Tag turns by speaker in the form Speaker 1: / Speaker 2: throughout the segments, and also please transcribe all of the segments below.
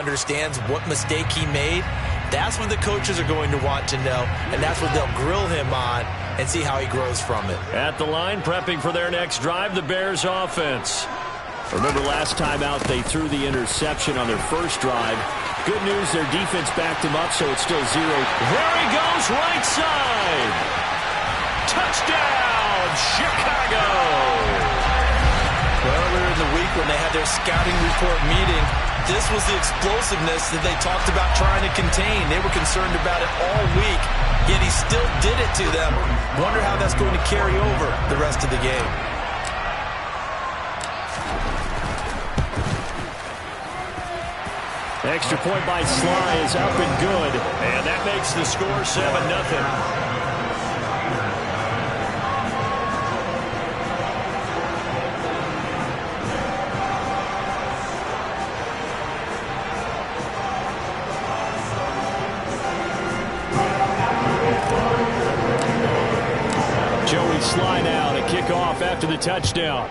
Speaker 1: understands what mistake he made, that's what the coaches are going to want to know, and that's what they'll grill him on and see how he grows from it.
Speaker 2: At the line, prepping for their next drive, the Bears offense. Remember last time out, they threw the interception on their first drive. Good news, their defense backed him up, so it's still 0. There he goes, right side. Touchdown, Chicago.
Speaker 1: Earlier in the week when they had their scouting report meeting, this was the explosiveness that they talked about trying to contain. They were concerned about it all week, yet he still did it to them. Wonder how that's going to carry over the rest of the game.
Speaker 2: Extra point by Sly is up and good, and that makes the score 7-0. Joey Sly now to kick off after the touchdown.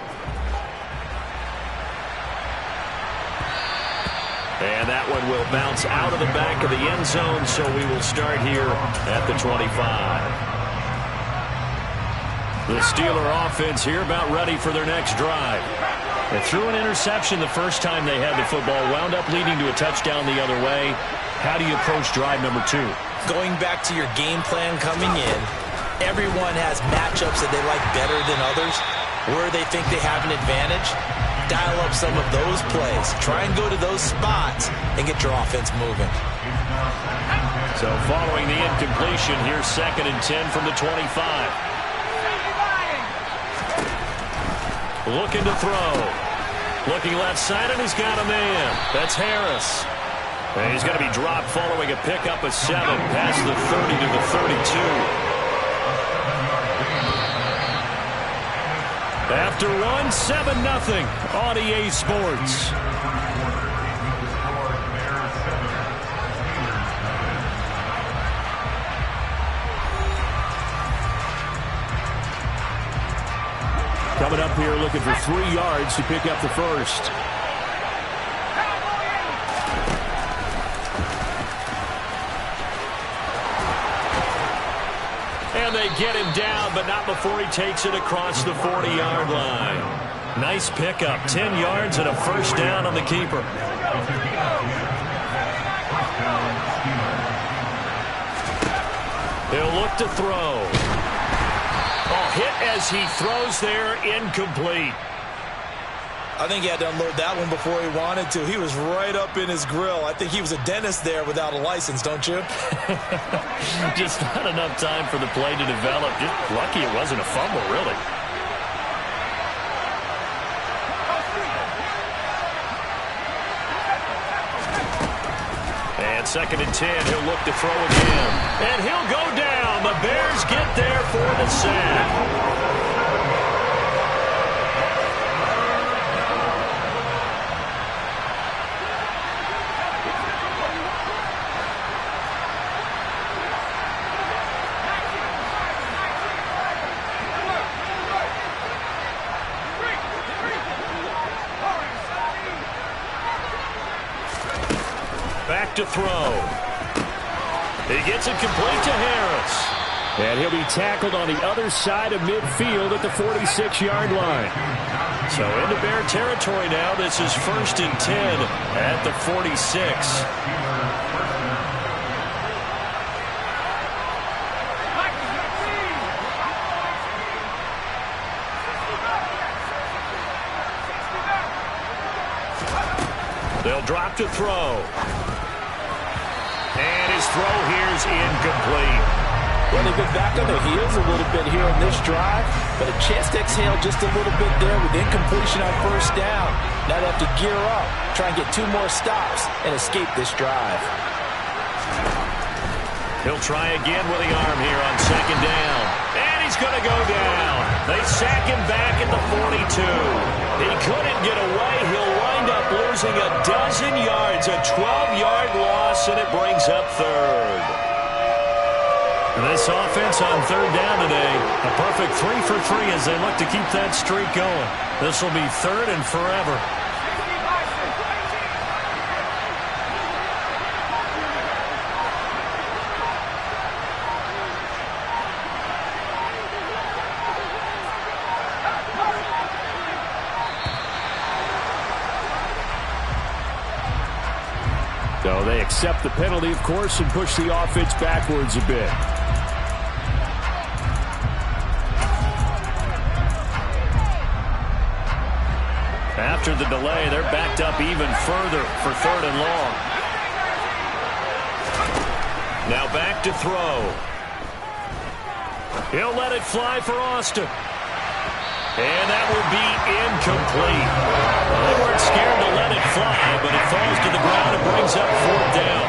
Speaker 2: And that one will bounce out of the back of the end zone, so we will start here at the 25. The Steeler offense here about ready for their next drive. They threw an interception the first time they had the football, wound up leading to a touchdown the other way. How do you approach drive number 2?
Speaker 1: Going back to your game plan coming in, everyone has matchups that they like better than others, where they think they have an advantage. Dial up some of those plays. Try and go to those spots and get your offense moving.
Speaker 2: So following the incompletion, here's 2nd and 10 from the 25. Looking to throw. Looking left side, and he's got a man. That's Harris. And he's going to be dropped following a pickup of 7 past the 30 to the 32. After 7-0 on EA Sports. Coming up here looking for 3 yards to pick up the first. And they get him down, but not before he takes it across the 40-yard line. Nice pickup, 10 yards and a first down on the keeper. He'll look to throw. Oh, hit as he throws there, incomplete.
Speaker 1: I think he had to unload that one before he wanted to. He was right up in his grill. I think he was a dentist there without a license, don't you?
Speaker 2: Just not enough time for the play to develop. Just lucky it wasn't a fumble, really. And 2nd and 10, he'll look to throw again. And he'll go down. The Bears get there for the sack. Back to throw. He gets it complete to Harris. And he'll be tackled on the other side of midfield at the 46-yard line. So into Bear territory now. This is 1st and 10 at the 46. They'll drop to throw. And his throw here is incomplete.
Speaker 1: Well, they've been back on their heels a little bit here on this drive, but a chance to exhale just a little bit there with incompletion on first down. Now they have to gear up, try and get 2 more stops, and escape this drive.
Speaker 2: He'll try again with the arm here on 2nd down. And he's going to go down. They sack him back at the 42. He couldn't get away. He'll wind up losing a dozen yards, a 12-yard loss, and it brings up 3rd. This offense on 3rd down today, a perfect 3 for 3 as they look to keep that streak going. This will be 3rd and forever. So they accept the penalty, of course, and push the offense backwards a bit. After the delay, they're backed up even further for 3rd and long. Now back to throw. He'll let it fly for Austin. And that will be incomplete. They weren't scared to let it fly, but it falls to the ground and brings up 4th down.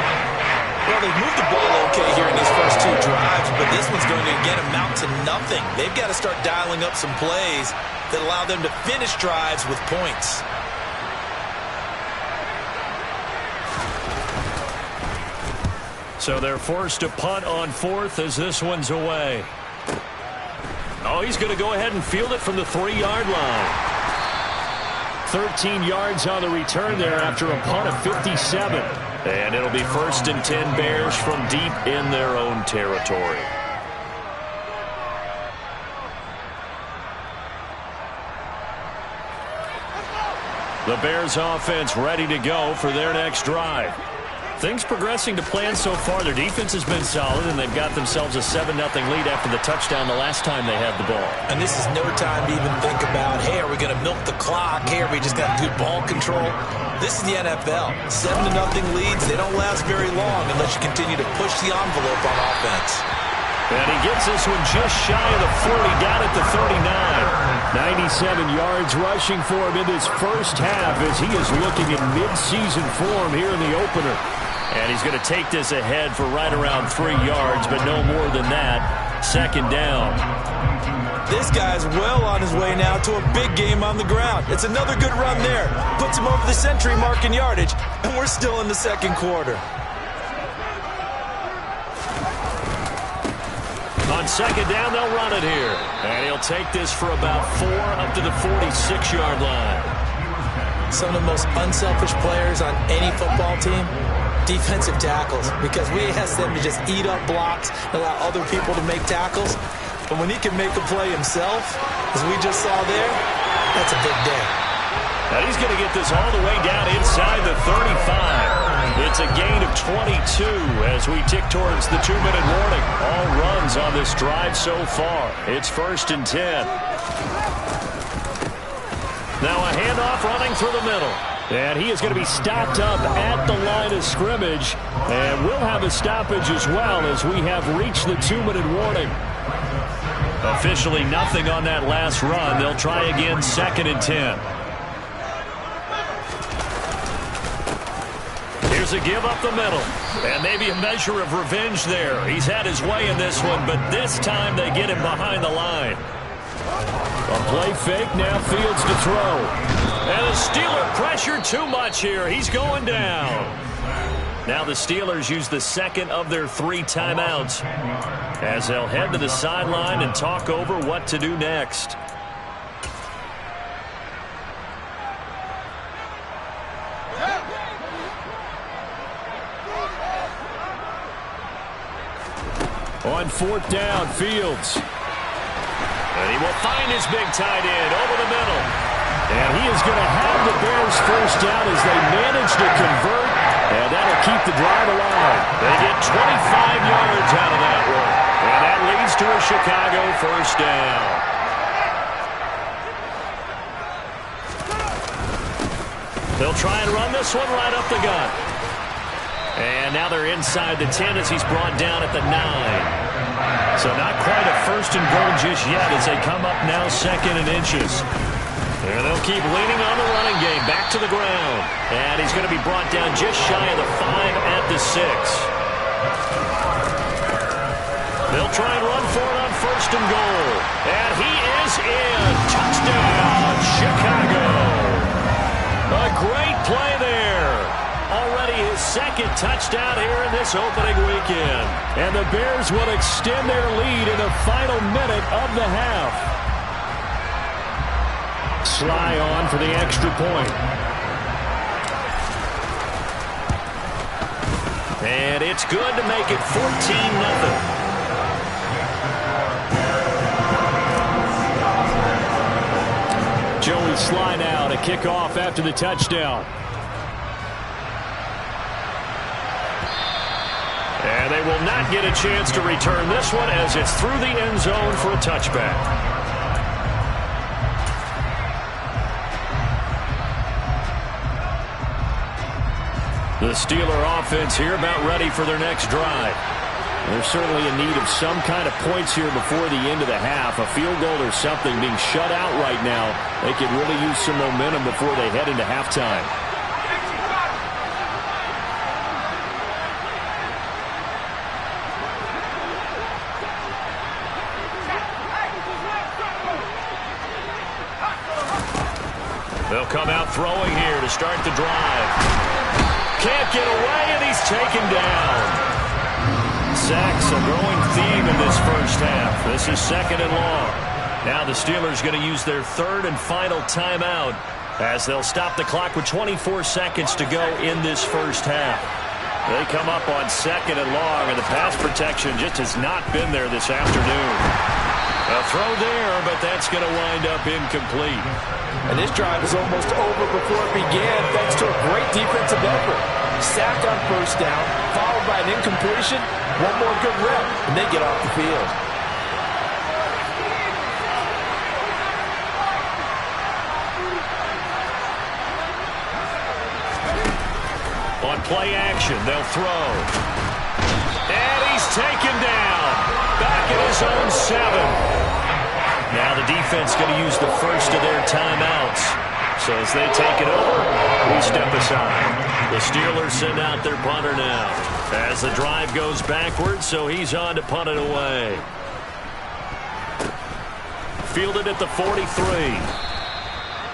Speaker 1: Well, they've moved the ball okay here in these first 2 drives, but this one's going to, again, amount to nothing. They've got to start dialing up some plays that allow them to finish drives with points.
Speaker 2: So they're forced to punt on 4th as this one's away. Oh, he's going to go ahead and field it from the 3-yard line. 13 yards on the return there after a punt of 57. And it'll be 1st and 10 Bears from deep in their own territory. The Bears offense ready to go for their next drive. Things progressing to plan so far. Their defense has been solid, and they've got themselves a 7-0 lead after the touchdown the last time they had the ball.
Speaker 1: And this is no time to even think about, hey, are we going to milk the clock? Hey, are we just going to do ball control? This is the NFL. 7-0 leads, they don't last very long unless you continue to push the envelope on offense.
Speaker 2: And he gets this one just shy of the 40, down at the 39. 97 yards rushing for him in this first half as he is looking in mid-season form here in the opener. And he's going to take this ahead for right around 3 yards, but no more than that. 2nd down.
Speaker 1: This guy's well on his way now to a big game on the ground. It's another good run there. Puts him over the century mark in yardage, and we're still in the 2nd quarter.
Speaker 2: On 2nd down, they'll run it here. And he'll take this for about 4 up to the 46-yard line.
Speaker 1: Some of the most unselfish players on any football team, defensive tackles, because we ask them to just eat up blocks, allow other people to make tackles. But when he can make a play himself, as we just saw there, that's a big day.
Speaker 2: And he's going to get this all the way down inside the 35. It's a gain of 22 as we tick towards the 2-minute warning. All runs on this drive so far. It's 1st and 10. Now a handoff running through the middle. And he is going to be stopped up at the line of scrimmage. And we'll have a stoppage as well as we have reached the 2-minute warning. Officially nothing on that last run. They'll try again 2nd and 10. Here's a give up the middle. And maybe a measure of revenge there. He's had his way in this one, but this time they get him behind the line. A play fake, now Fields to throw. And the Steelers pressure too much here. He's going down. Now the Steelers use the 2nd of their 3 timeouts as they'll head to the sideline and talk over what to do next. On 4th down, Fields. And he will find his big tight end over the middle. And he is going to have the Bears first down as they manage to convert. And that'll keep the drive alive. They get 25 yards out of that one. And that leads to a Chicago first down. They'll try and run this one right up the gut. And now they're inside the 10 as he's brought down at the 9. So not quite a 1st and goal just yet as they come up now 2nd and inches. And they'll keep leaning on the running game. Back to the ground. And he's going to be brought down just shy of the 5 at the 6. They'll try and run for it on 1st and goal. And he is in. Touchdown, Chicago. A great play there. Already his 2nd touchdown here in this opening weekend. And the Bears will extend their lead in the final minute of the half. Sly on for the extra point. And it's good to make it 14-0. Joey Sly now to kick off after the touchdown. And they will not get a chance to return this one as it's through the end zone for a touchback. The Steeler offense here about ready for their next drive. They're certainly in need of some kind of points here before the end of the half. A field goal or something being shut out right now. They could really use some momentum before they head into halftime. They'll come out throwing here to start the drive. Can't get away, and he's taken down. Sacks a growing theme in this first half. This is 2nd and long. Now the Steelers going to use their 3rd and final timeout as they'll stop the clock with 24 seconds to go in this first half. They come up on 2nd and long, and the pass protection just has not been there this afternoon. A throw there, but that's going to wind up incomplete.
Speaker 1: And this drive is almost over before it began thanks to a great defensive effort. Sack on 1st down, followed by an incompletion. One more good rep, and they get off the field.
Speaker 2: On play action, they'll throw. And he's taken down. Back at his own 7. Now the defense going to use the first of their timeouts. So as they take it over, we step aside. The Steelers send out their punter now. As the drive goes backwards, so he's on to punt it away. Fielded at the 43.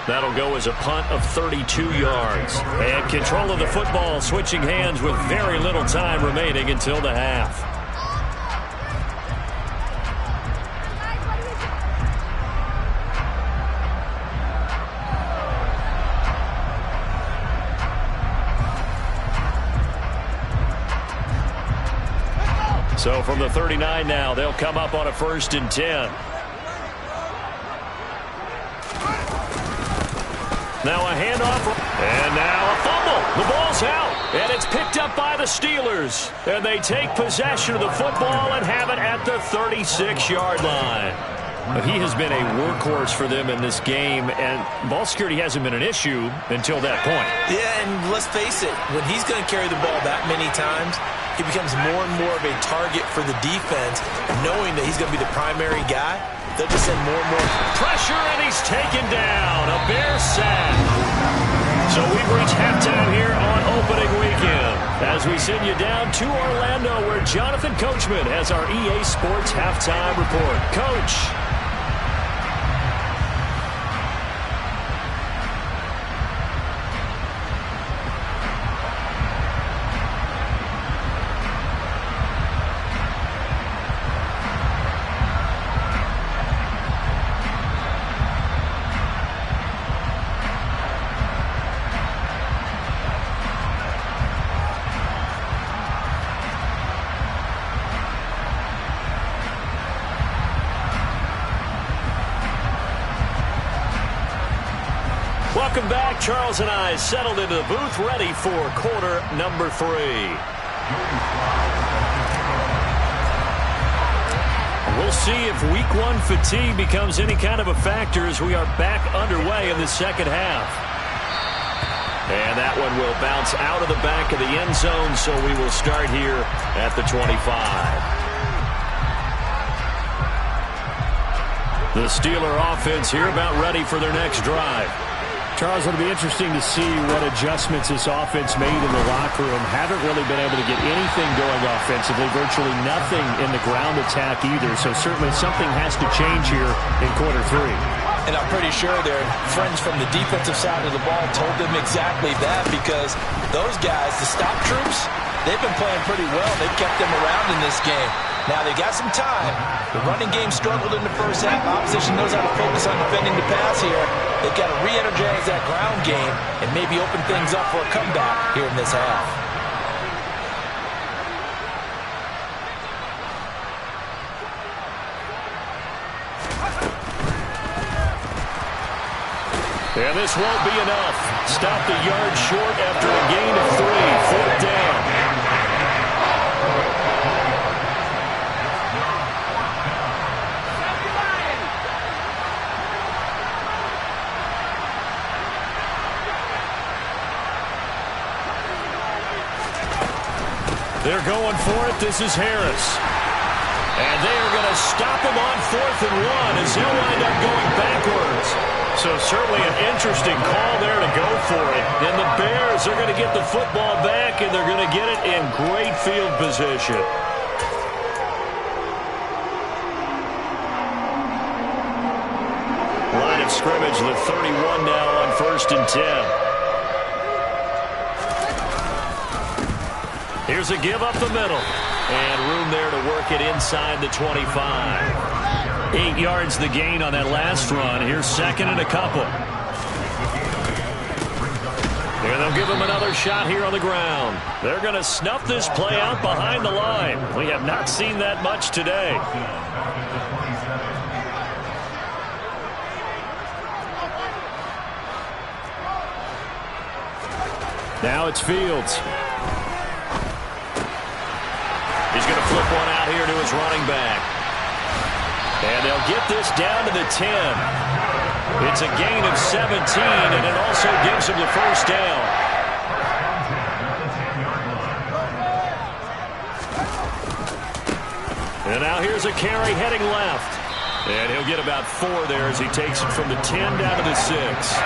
Speaker 2: That'll go as a punt of 32 yards. And control of the football switching hands with very little time remaining until the half. So from the 39 now, they'll come up on a 1st and 10. Now a handoff, and now a fumble. The ball's out, and it's picked up by the Steelers. And they take possession of the football and have it at the 36-yard line. But he has been a workhorse for them in this game, and ball security hasn't been an issue until that point.
Speaker 1: Yeah, and let's face it, when he's going to carry the ball that many times, he becomes more and more of a target for the defense, knowing that he's going to be the primary guy. They'll just send more and more
Speaker 2: pressure, and he's taken down. A Bear sack. So we've reached halftime here on opening weekend as we send you down to Orlando, where Jonathan Coachman has our EA Sports halftime report. Coach. Welcome back. Charles and I settled into the booth, ready for quarter number 3. We'll see if week 1 fatigue becomes any kind of a factor as we are back underway in the second half. And that one will bounce out of the back of the end zone, so we will start here at the 25. The Steeler offense here about ready for their next drive. Charles, it'll be interesting to see what adjustments this offense made in the locker room. Haven't really been able to get anything going offensively, virtually nothing in the ground attack either. So certainly something has to change here in quarter 3.
Speaker 1: And I'm pretty sure their friends from the defensive side of the ball told them exactly that, because those guys, the stop troops, they've been playing pretty well. They've kept them around in this game. Now they got some time. The running game struggled in the first half. Opposition knows how to focus on defending the pass here. They've got to re-energize that ground game and maybe open things up for a comeback here in this half.
Speaker 2: And this won't be enough. Stop the yard short after a gain of 3. 4th down. They're going for it. This is Harris. And they are going to stop him on 4th and 1 as he'll wind up going backwards. So certainly an interesting call there to go for it. And the Bears are going to get the football back, and they're going to get it in great field position. Line of scrimmage, the 31 now on 1st and 10. Here's a give up the middle. And room there to work it inside the 25. 8 yards the gain on that last run. Here's 2nd and a couple. And they'll give him another shot here on the ground. They're going to snuff this play out behind the line. We have not seen that much today. Now it's Fields. He's going to flip one out here to his running back. And they'll get this down to the 10. It's a gain of 17, and it also gives him the first down. And now here's a carry heading left. And he'll get about 4 there as he takes it from the 10 down to the 6.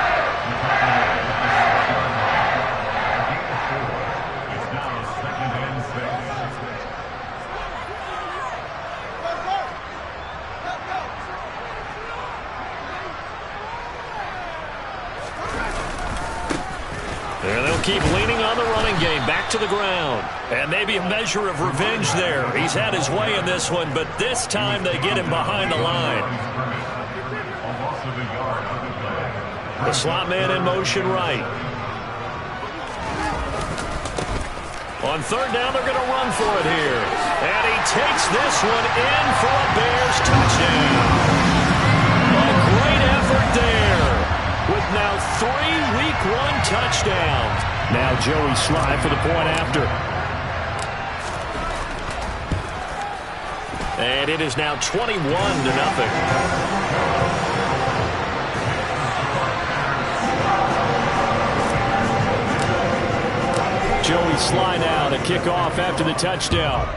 Speaker 2: And they'll keep leaning on the running game, back to the ground. And maybe a measure of revenge there. He's had his way in this one, but this time they get him behind the line. The slot man in motion right. On 3rd down, they're going to run for it here. And he takes this one in for a Bears touchdown. A great effort there. With now 3 Week 1 touchdowns. Now Joey Slye for the point after. And it is now 21-0. Joey Slye now to kick off after the touchdown.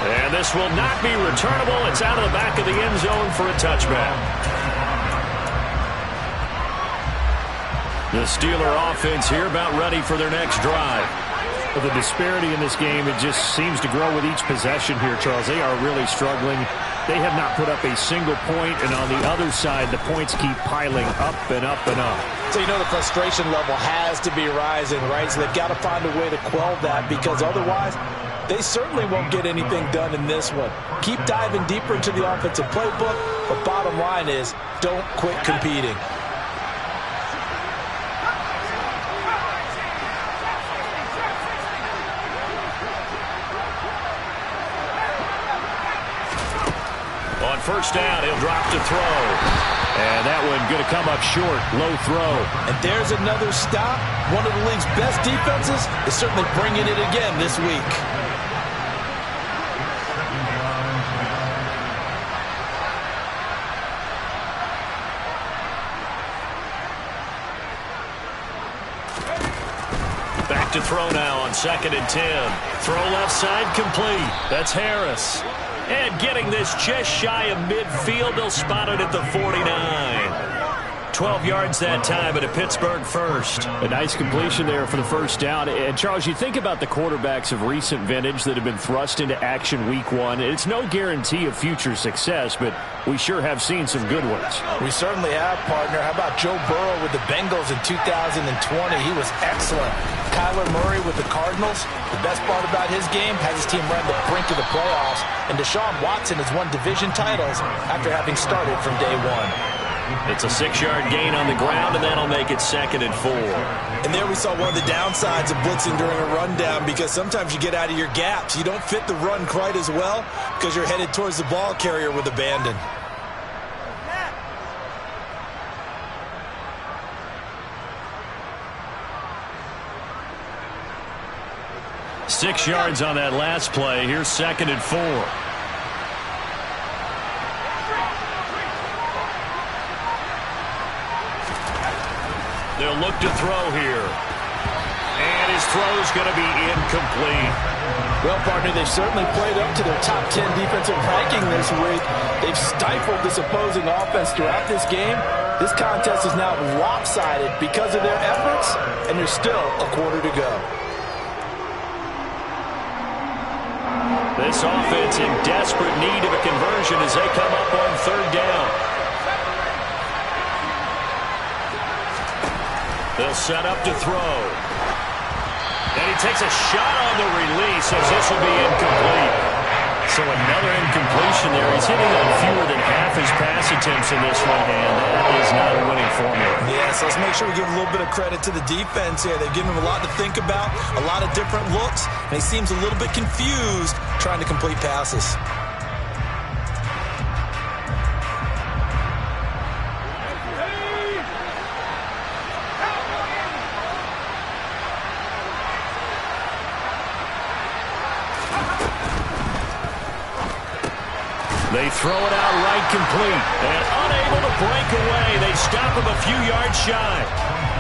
Speaker 2: And this will not be returnable. It's out of the back of the end zone for a touchback. The Steeler offense here about ready for their next drive.
Speaker 3: Well, the disparity in this game, it just seems to grow with each possession here, Charles. They are really struggling. They have not put up a single point, and on the other side, the points keep piling up and up and up.
Speaker 1: So you know the frustration level has to be rising, right? So they've got to find a way to quell that, because otherwise they certainly won't get anything done in this one. Keep diving deeper into the offensive playbook, but bottom line is don't quit competing.
Speaker 2: On 1st down, he'll drop to throw. And that one going to come up short. Low throw.
Speaker 1: And there's another stop. One of the league's best defenses is certainly bringing it again this week.
Speaker 2: Back to throw now on 2nd and 10. Throw left side complete. That's Harris. And getting this just shy of midfield, they'll spot it at the 49. 12 yards that time, but a Pittsburgh first.
Speaker 3: A nice completion there for the first down. And, Charles, you think about the quarterbacks of recent vintage that have been thrust into action Week 1. It's no guarantee of future success, but we sure have seen some good ones.
Speaker 1: We certainly have, partner. How about Joe Burrow with the Bengals in 2020? He was excellent. Kyler Murray with the Cardinals. The best part about his game, has his team run the brink of the playoffs. And Deshaun Watson has won division titles after having started from day one.
Speaker 2: It's a 6-yard gain on the ground, and that'll make it 2nd and 4.
Speaker 1: And there we saw one of the downsides of blitzing during a rundown, because sometimes you get out of your gaps. You don't fit the run quite as well because you're headed towards the ball carrier with abandon.
Speaker 2: Six yards on that last play. Here's 2nd and 4. They'll look to throw here. And his throw's going to be incomplete.
Speaker 4: Well, partner, they've certainly played up to their top 10 defensive ranking this week. They've stifled this opposing offense throughout this game. This contest is now lopsided because of their efforts, and there's still a quarter to go.
Speaker 2: This offense in desperate need of a conversion as they come up on third down. They'll set up to throw. And he takes a shot on the release as this will be incomplete. So another incompletion there. He's hitting on fewer than half his pass attempts in this one, and that is not a winning formula.
Speaker 1: Yeah, so let's make sure we give a little bit of credit to the defense here. They've given him a lot to think about, a lot of different looks, and he seems a little bit confused trying to complete passes.
Speaker 2: They throw it out right complete. And unable to break away. They stop him a few yards shy.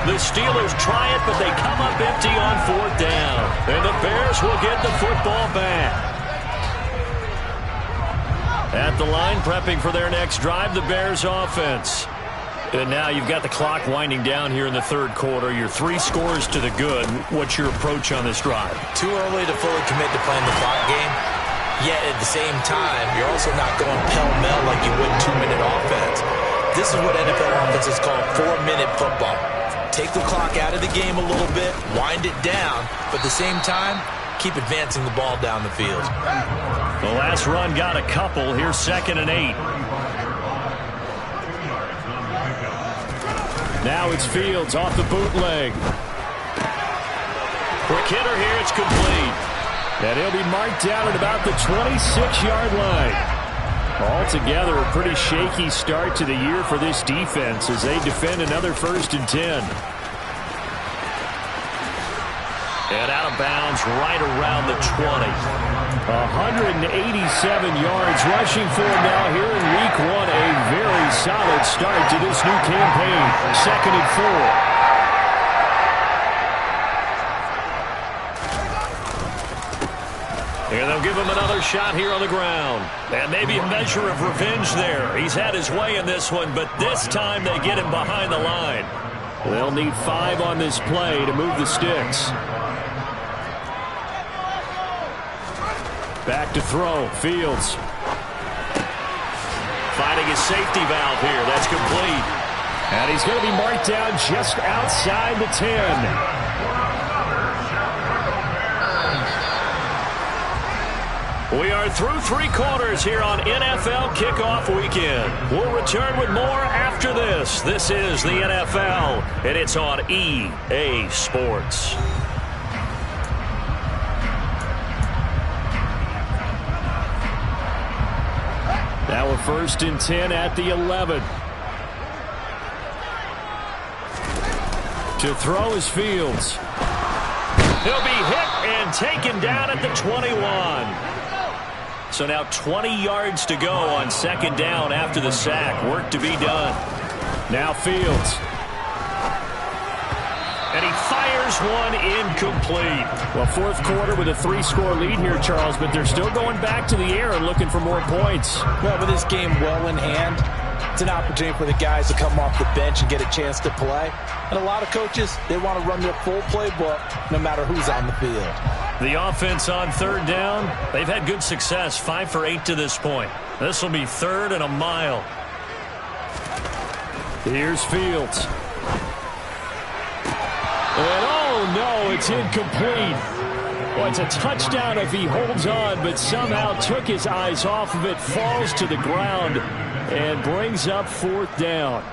Speaker 2: The Steelers try it, but they come up empty on fourth down. And the Bears will get the football back. At the line, prepping for their next drive, the Bears offense. And now you've got the clock winding down here in the third quarter. You're 3 scores to the good. What's your approach on this drive?
Speaker 1: Too early to fully commit to playing the clock game. Yet at the same time, you're also not going pell-mell like you would 2-minute offense. This is what NFL offenses call 4-minute football. Take the clock out of the game a little bit, wind it down, but at the same time, keep advancing the ball down the field.
Speaker 2: The last run got a couple. Here's 2nd and 8. Now it's Fields off the bootleg. Quick hitter here. It's complete. And he'll be marked down at about the 26-yard line. Altogether, a pretty shaky start to the year for this defense as they defend another 1st and 10. And out of bounds right around the 20. 187 yards rushing for him now here in week 1. A very solid start to this new campaign. 2nd and 4. And they'll give him another shot here on the ground. And maybe a measure of revenge there. He's had his way in this one, but this time they get him behind the line. They'll need 5 on this play to move the sticks. Back to throw. Fields. Finding his safety valve here. That's complete. And he's going to be marked down just outside the 10. We are through 3 quarters here on NFL Kickoff Weekend. We'll return with more after this. This is the NFL, and it's on EA Sports. Now a 1st and 10 at the 11. To throw is Fields. He'll be hit and taken down at the 21. So now 20 yards to go on 2nd down after the sack. Work to be done. Now Fields. And he fires one incomplete. Well, 4th quarter with a 3-score lead here, Charles, but they're still going back to the air and looking for more points.
Speaker 4: Well, with this game well in hand, it's an opportunity for the guys to come off the bench and get a chance to play. And a lot of coaches, they want to run their full playbook no matter who's on the field.
Speaker 2: The offense on 3rd down, they've had good success, 5 for 8 to this point. This will be 3rd and a mile. Here's Fields. And oh no, it's incomplete. Well, it's a touchdown if he holds on, but somehow took his eyes off of it, falls to the ground, and brings up 4th down.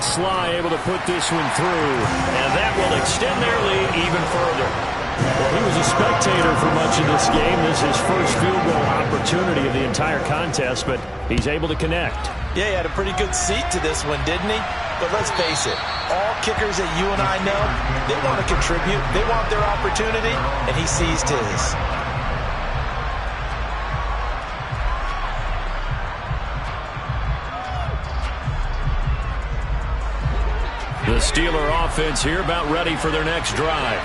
Speaker 2: Sly able to put this one through, and that will extend their lead even further. Well, he was a spectator for much of this game. This is his first field goal opportunity of the entire contest, but he's able to connect.
Speaker 1: Yeah, he had a pretty good seat to this one, didn't he? But let's face it, all kickers that you and I know, they want to contribute. They want their opportunity, and he seized his.
Speaker 2: The Steeler offense here about ready for their next drive.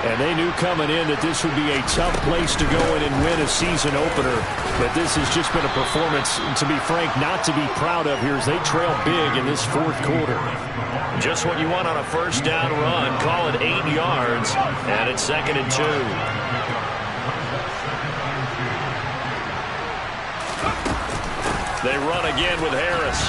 Speaker 3: And they knew coming in that this would be a tough place to go in and win a season opener. But this has just been a performance, to be frank, not to be proud of here as they trail big in this fourth quarter.
Speaker 2: Just what you want on a first down run. Call it 8 yards, and it's 2nd and 2. They run again with Harris.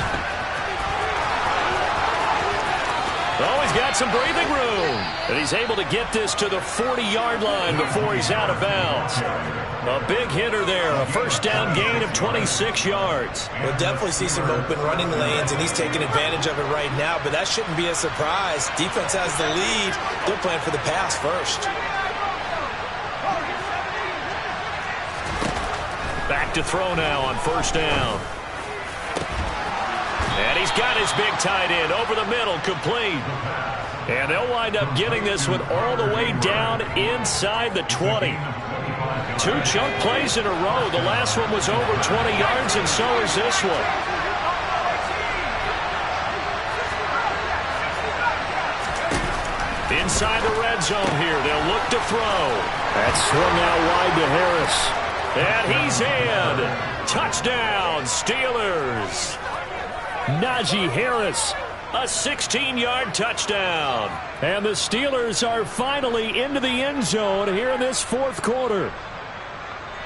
Speaker 2: Oh, he's got some breathing room. And he's able to get this to the 40-yard line before he's out of bounds. A big hitter there. A first down gain of 26 yards.
Speaker 1: We'll definitely see some open running lanes, and he's taking advantage of it right now. But that shouldn't be a surprise. Defense has the lead. They're playing for the pass first.
Speaker 2: Back to throw now on first down. And he's got his big tight end over the middle, complete. And they'll wind up getting this one all the way down inside the 20. 2 chunk plays in a row. The last one was over 20 yards, and so is this one. Inside the red zone here. They'll look to throw.
Speaker 3: That swung out wide to Harris.
Speaker 2: And he's in. Touchdown, Steelers.
Speaker 3: Najee Harris,
Speaker 2: a 16-yard touchdown.
Speaker 3: And the Steelers are finally into the end zone here in this fourth quarter.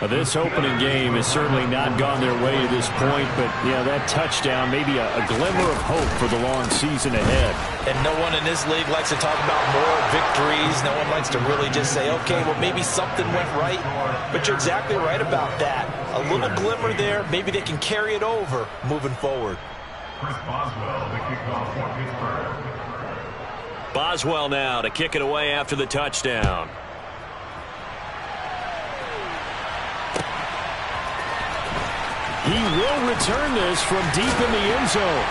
Speaker 3: This opening game has certainly not gone their way to this point, but yeah, that touchdown, maybe a glimmer of hope for the long season ahead.
Speaker 1: And no one in this league likes to talk about more victories. No one likes to really just say, okay, well, maybe something went right. But you're exactly right about that. A little glimmer there. Maybe they can carry it over moving forward.
Speaker 2: Boswell now to kick it away after the touchdown.
Speaker 3: He will return this from deep in the end zone.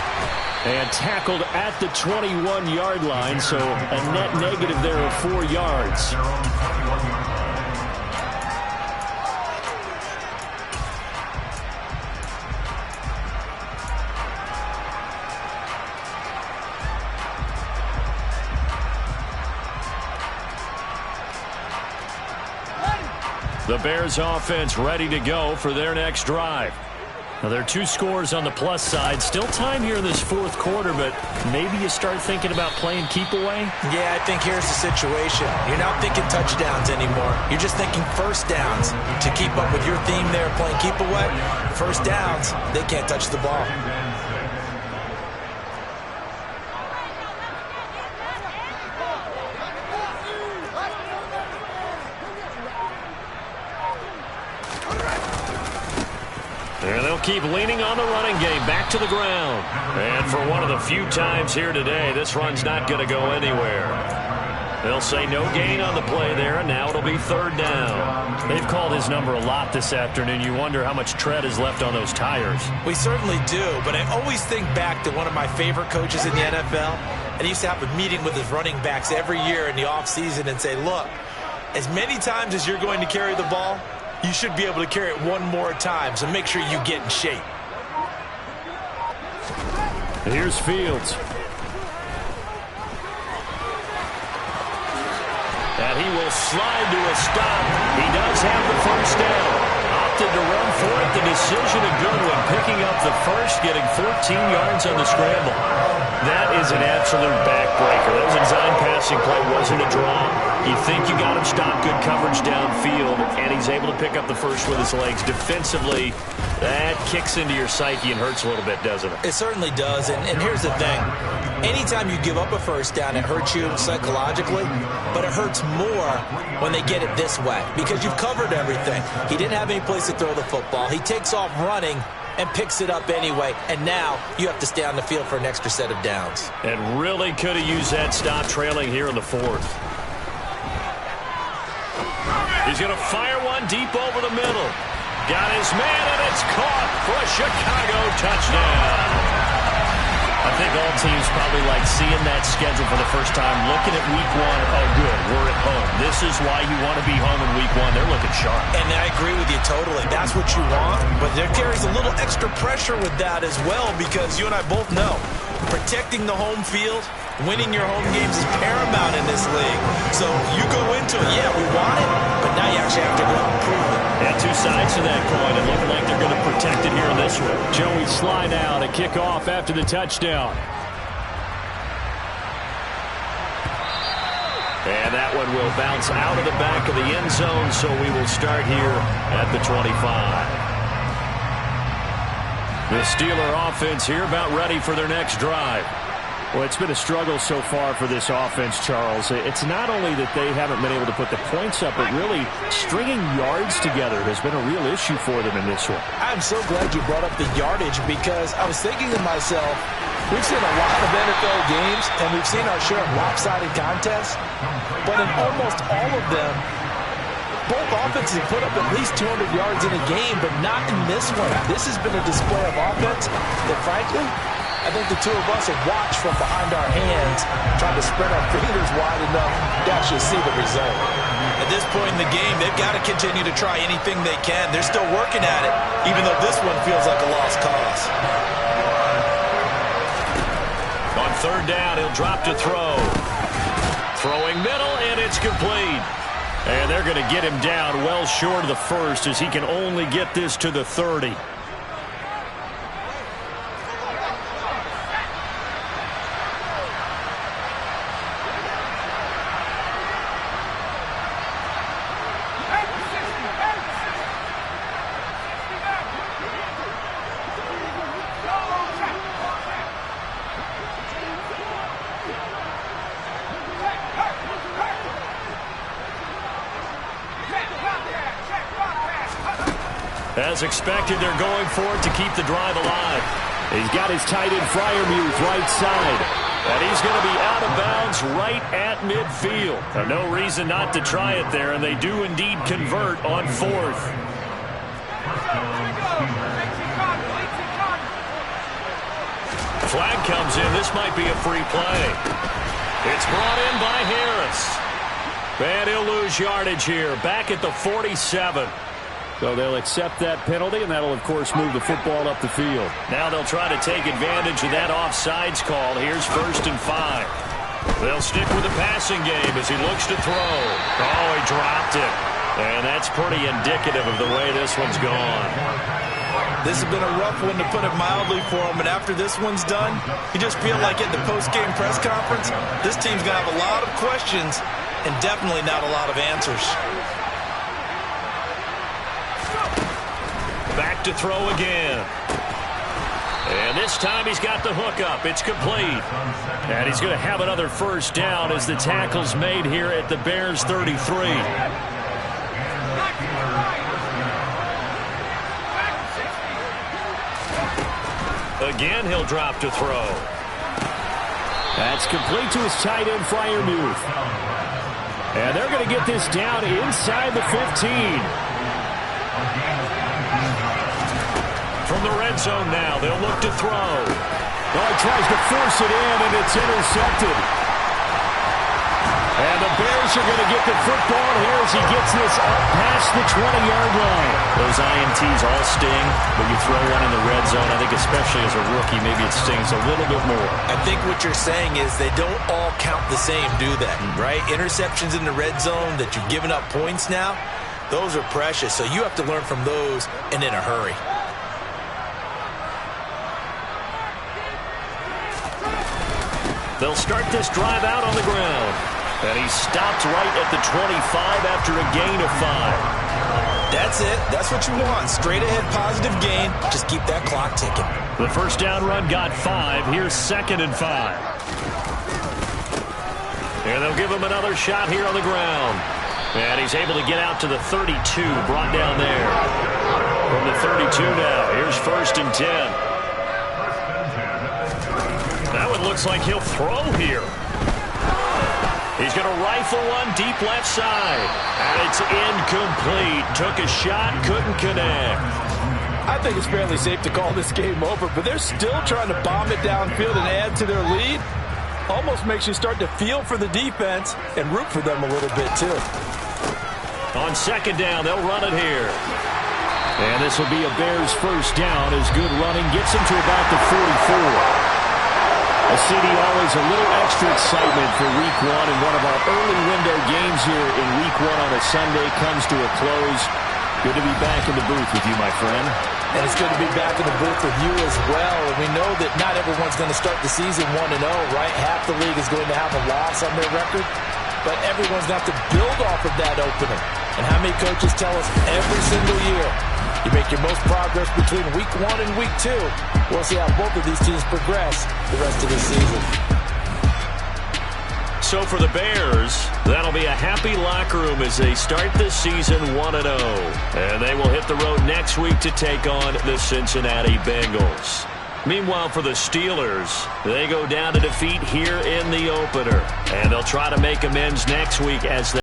Speaker 3: And tackled at the 21-yard line, so a net negative there of 4 yards.
Speaker 2: The Bears offense ready to go for their next drive.
Speaker 3: Now, there are 2 scores on the plus side. Still time here in this fourth quarter, but maybe you start thinking about playing keep away?
Speaker 1: Yeah, I think here's the situation. You're not thinking touchdowns anymore. You're just thinking first downs. To keep up with your theme there, playing keep away, first downs, they can't touch the ball.
Speaker 2: And they'll keep leaning on the running game. Back to the ground. And for one of the few times here today, this run's not going to go anywhere. They'll say no gain on the play there, and now it'll be third down.
Speaker 3: They've called his number a lot this afternoon. You wonder how much tread is left on those tires.
Speaker 1: We certainly do, but I always think back to one of my favorite coaches in the NFL. And he used to have a meeting with his running backs every year in the offseason and say, look, as many times as you're going to carry the ball, you should be able to carry it one more time, so make sure you get in shape.
Speaker 3: And here's Fields.
Speaker 2: And he will slide to a stop. He does have the first down. Opted to run for it. The decision a good one. Picking up the first, getting 14 yards on the scramble. That is an absolute backbreaker. That was a design passing play. Wasn't a draw. You think you got him stopped, good coverage downfield, and he's able to pick up the first with his legs. Defensively, that kicks into your psyche and hurts a little bit, doesn't it?
Speaker 1: It certainly does, and here's the thing. Anytime you give up a first down, it hurts you psychologically, but it hurts more when they get it this way because you've covered everything. He didn't have any place to throw the football. He takes off running and picks it up anyway, and now you have to stay on the field for an extra set of downs.
Speaker 2: And really could have used that stop trailing here in the fourth. He's going to fire one deep over the middle. Got his man, and it's caught for a Chicago touchdown.
Speaker 3: I think all teams probably like seeing that schedule for the first time, looking at week 1. Oh, good, we're at home. This is why you want to be home in week 1. They're looking sharp.
Speaker 1: And I agree with you totally. That's what you want, but there carries a little extra pressure with that as well because you and I both know protecting the home field Winning your home games is paramount in this league. So you go into it, yeah, we want it, but now you actually have to go out and prove it.
Speaker 2: Yeah, two sides to that coin, and looking like they're going to protect it here in this one.
Speaker 3: Joey Slye now to kick off after the touchdown.
Speaker 2: And that one will bounce out of the back of the end zone, so we will start here at the 25. The Steeler offense here about ready for their next drive.
Speaker 3: Well, it's been a struggle so far for this offense, Charles. It's not only that they haven't been able to put the points up, but really stringing yards together has been a real issue for them in this one.
Speaker 4: I'm so glad you brought up the yardage because I was thinking to myself, we've seen a lot of NFL games, and we've seen our share of lopsided contests, but in almost all of them, both offenses have put up at least 200 yards in a game, but not in this one. This has been a display of offense that, frankly, I think the two of us have watched from behind our hands, trying to spread our fingers wide enough to actually see the result.
Speaker 1: At this point in the game, they've got to continue to try anything they can. They're still working at it, even though this one feels like a lost cause.
Speaker 2: On third down, he'll drop to throw. Throwing middle, and it's complete. And they're going to get him down well short of the first as he can only get this to the 30. As expected, they're going for it to keep the drive alive.
Speaker 3: He's got his tight end Freiermuth right side.
Speaker 2: And he's going to be out of bounds right at midfield. No reason not to try it there, and they do indeed convert on fourth. Flag comes in. This might be a free play. It's brought in by Harris. And he'll lose yardage here, back at the 47.
Speaker 3: So they'll accept that penalty, and that'll, of course, move the football up the field.
Speaker 2: Now they'll try to take advantage of that offsides call. Here's 1st and 5. They'll stick with the passing game as he looks to throw. Oh, he dropped it. And that's pretty indicative of the way this one's gone.
Speaker 1: This has been a rough one, to put it mildly, for him. And after this one's done, you just feel like at the post-game press conference, this team's going to have a lot of questions and definitely not a lot of answers.
Speaker 2: Back to throw again. And this time he's got the hook up. It's complete.
Speaker 3: And he's going to have another first down as the tackle's made here at the Bears 33.
Speaker 2: Again, he'll drop to throw.
Speaker 3: That's complete to his tight end Freiermuth. And they're going to get this down inside the 15.
Speaker 2: From the red zone now, they'll look to throw.
Speaker 3: Oh, he tries to force it in, and it's intercepted. And the Bears are going to get the football here as he gets this up past the 20-yard line.
Speaker 2: Those INTs all sting, but you throw one in the red zone, I think especially as a rookie, maybe it stings a little bit more.
Speaker 1: I think what you're saying is they don't all count the same, do they? Right? Interceptions in the red zone that you've given up points now, those are precious. So you have to learn from those and in a hurry.
Speaker 2: They'll start this drive out on the ground. And he stopped right at the 25 after a gain of 5.
Speaker 1: That's it. That's what you want. Straight ahead positive gain. Just keep that clock ticking.
Speaker 2: The first down run got 5. Here's 2nd and 5. And they'll give him another shot here on the ground. And he's able to get out to the 32, brought down there. From the 32 now, here's 1st and 10. That one looks like he'll throw here. He's going to rifle one deep left side. And it's incomplete. Took a shot, couldn't connect.
Speaker 4: I think it's fairly safe to call this game over, but they're still trying to bomb it downfield and add to their lead. Almost makes you start to feel for the defense and root for them a little bit, too.
Speaker 2: On 2nd down, they'll run it here. And this will be a Bears first down as good running gets him to about the 44.
Speaker 3: A city always a little extra excitement for Week 1, and one of our early window games here in Week 1 on a Sunday comes to a close. Good to be back in the booth with you, my friend.
Speaker 4: And it's good to be back in the booth with you as well. And we know that not everyone's going to start the season 1-0, right? Half the league is going to have a loss on their record. But everyone's going to have to build off of that opener. And how many coaches tell us every single year, you make your most progress between Week 1 and Week 2. We'll see how both of these teams progress the rest of the season.
Speaker 2: So for the Bears, that'll be a happy locker room as they start this season 1-0. And they will hit the road next week to take on the Cincinnati Bengals. Meanwhile, for the Steelers, they go down to defeat here in the opener. And they'll try to make amends next week as they